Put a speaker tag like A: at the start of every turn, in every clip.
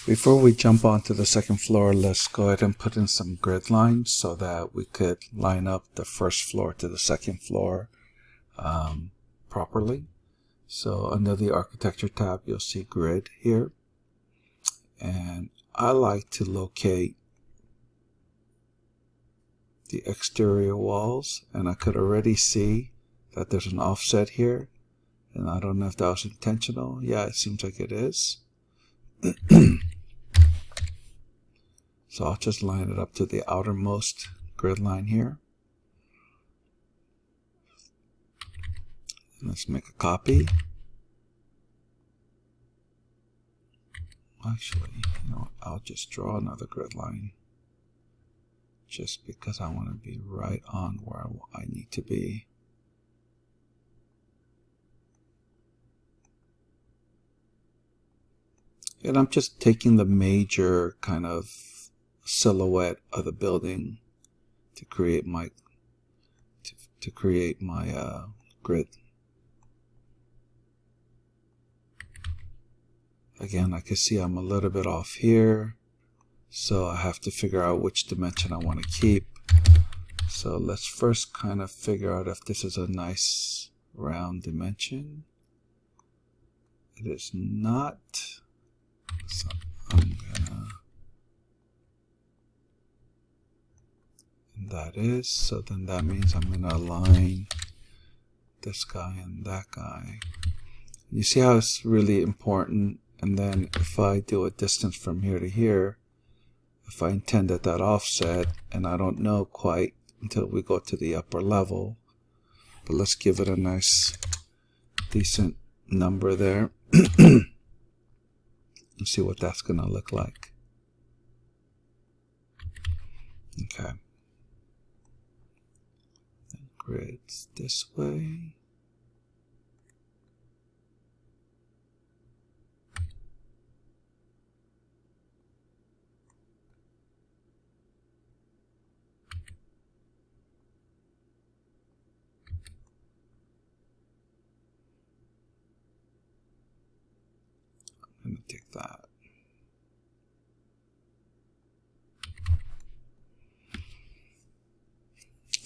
A: Before we jump onto the second floor, let's go ahead and put in some grid lines so that we could line up the first floor to the second floor properly. So under the architecture tab, you'll see grid here. And I like to locate the exterior walls, and I could already see that there's an offset here. And I don't know if that was intentional. Yeah, it seems like it is. So I'll just line it up to the outermost grid line here. And let's make a copy. Actually, you know what? I'll just draw another grid line. Just because I want to be right on where I need to be. And I'm just taking the major kind of silhouette of the building to create my grid. Again, I can see I'm a little bit off here, so I have to figure out which dimension I want to keep. So let's first kind of figure out if this is a nice round dimension. It is not. So I'm gonna, and that is, so then that means I'm gonna align this guy and that guy. You see how it's really important. And then if I do a distance from here to here, if I intend at that offset, and I don't know quite until we go to the upper level, but let's give it a nice decent number there. And see what that's going to look like. Okay. And grids this way. I'm going to take that.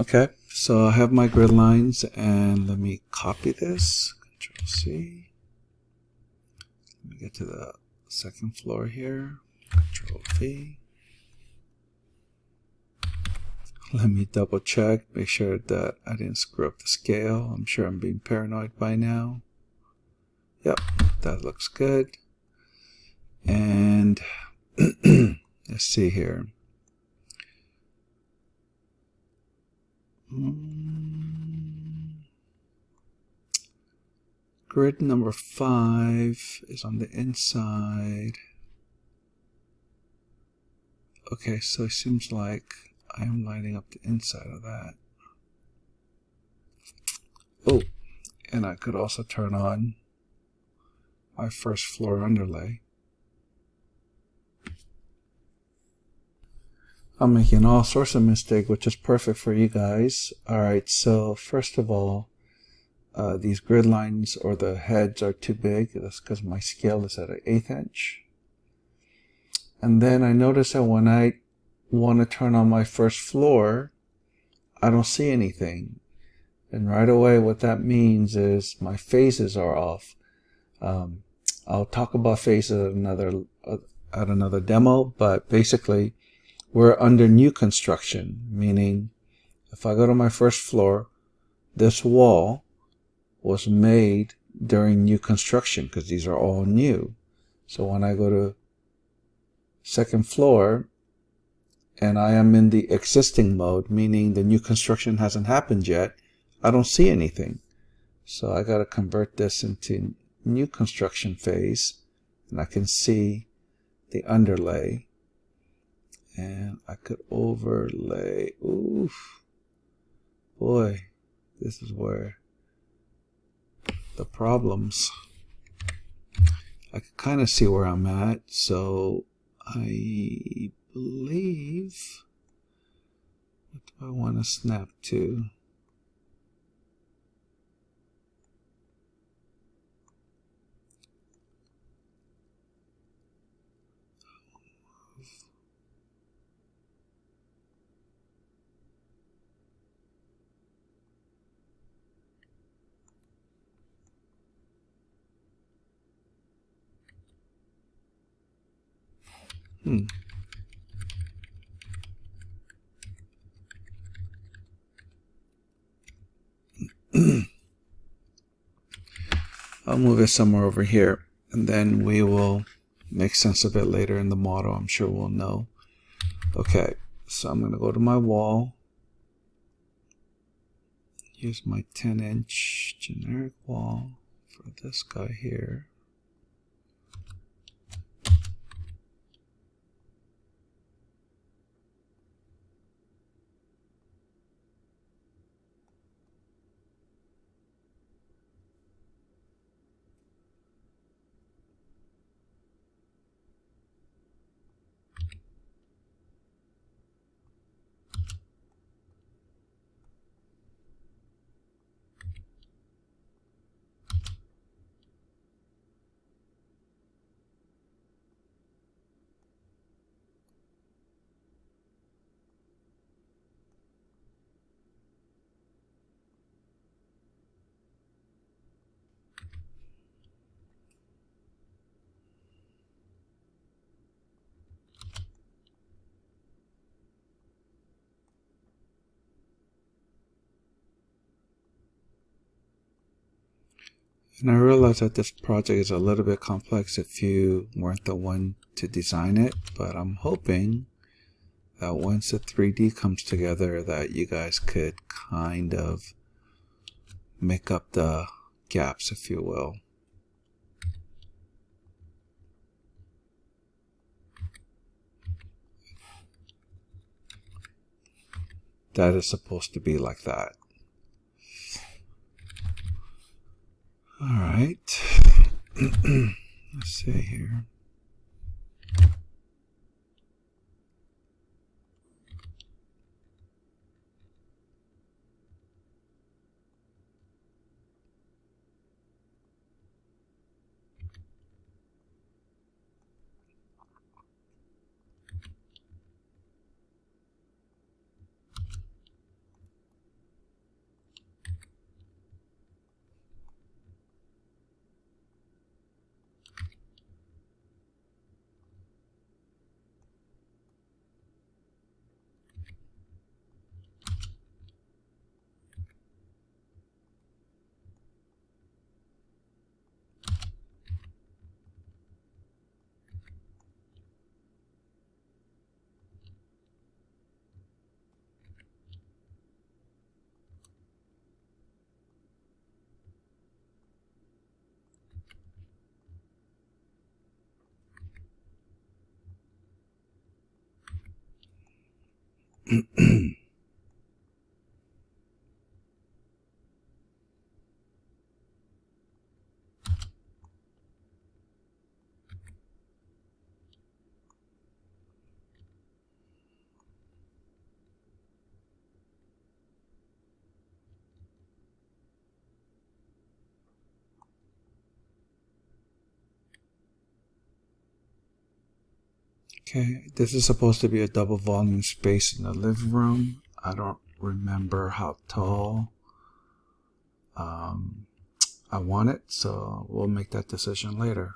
A: Okay, so I have my grid lines, and let me copy this. Control C. Let me get to the second floor here. Control V. Let me double check, make sure that I didn't screw up the scale. I'm sure I'm being paranoid by now. Yep, that looks good. And let's see here. Grid number 5 is on the inside. Okay, so it seems like I am lining up the inside of that. Oh, and I could also turn on my first floor underlay. I'm making all sorts of mistakes, which is perfect for you guys. Alright, so first of all, these grid lines or the heads are too big. That's because my scale is at an 1/8 inch. And then I notice that when I want to turn on my first floor, I don't see anything. And right away what that means is my phases are off. I'll talk about phases at another demo, but basically we're under new construction, meaning if I go to my first floor, this wall was made during new construction because these are all new. So when I go to second floor and I am in the existing mode, meaning the new construction hasn't happened yet, I don't see anything. So I got to convert this into new construction phase, and I can see the underlay. And I could overlay. Oof. Boy, this is where the problems. I can kind of see where I'm at. So I believe, what do I want to snap to? I'll move it somewhere over here, and then we will make sense of it later in the model. I'm sure we'll know. Okay, so I'm going to go to my wall. Here's my 10-inch generic wall for this guy here. And I realize that this project is a little bit complex if you weren't the one to design it, but I'm hoping that once the 3D comes together that you guys could kind of make up the gaps, if you will. That is supposed to be like that. Alright. Let's see here. Okay, this is supposed to be a double volume space in the living room. I don't remember how tall I want it, so we'll make that decision later.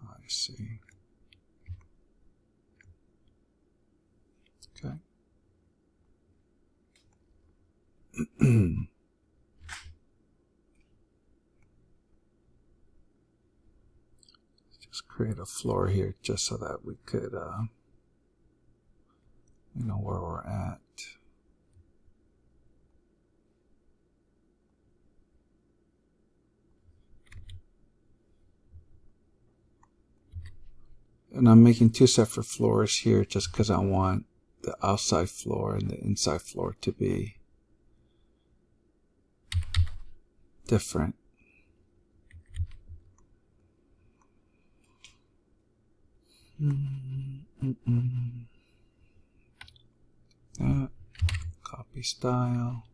A: I see. Okay. Just create a floor here just so that we could you know where we're at. And I'm making two separate floors here just because I want the outside floor and the inside floor to be different. That. Copy style.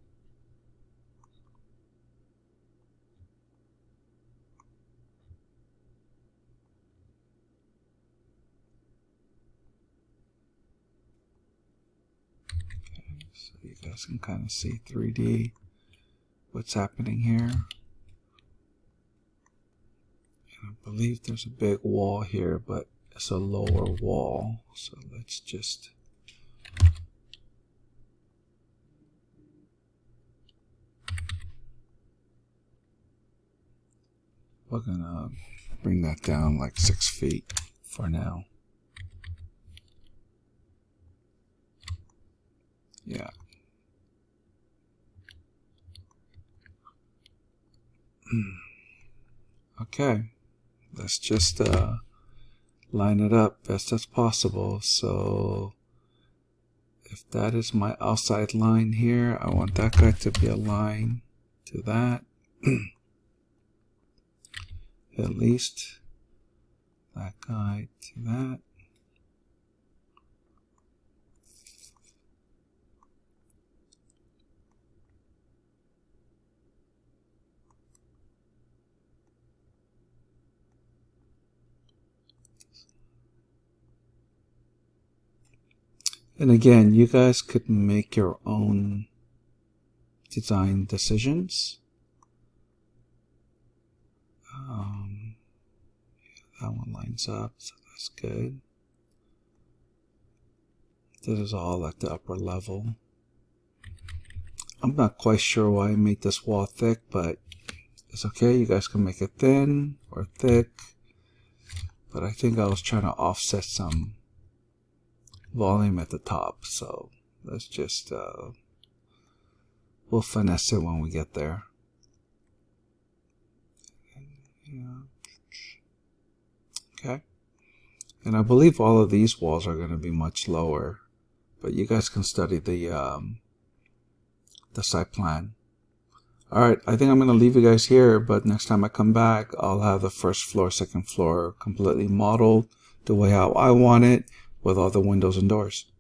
A: Okay, so you guys can kind of see 3D. what's happening here. I believe there's a big wall here, but it's a lower wall. So let's just we're gonna bring that down like 6 feet for now. Yeah. Okay. Let's just line it up best as possible. So if that is my outside line here, I want that guy to be aligned to that. At least that guy to that. And again, you guys could make your own design decisions. That one lines up, so that's good. This is all at the upper level. I'm not quite sure why I made this wall thick, but it's okay. You guys can make it thin or thick. But I think I was trying to offset some volume at the top, so let's just we'll finesse it when we get there. Yeah. Okay, and I believe all of these walls are going to be much lower, but you guys can study the site plan. Alright, I think I'm going to leave you guys here, but next time I come back, I'll have the first floor, second floor completely modeled the way how I want it, with all the windows and doors.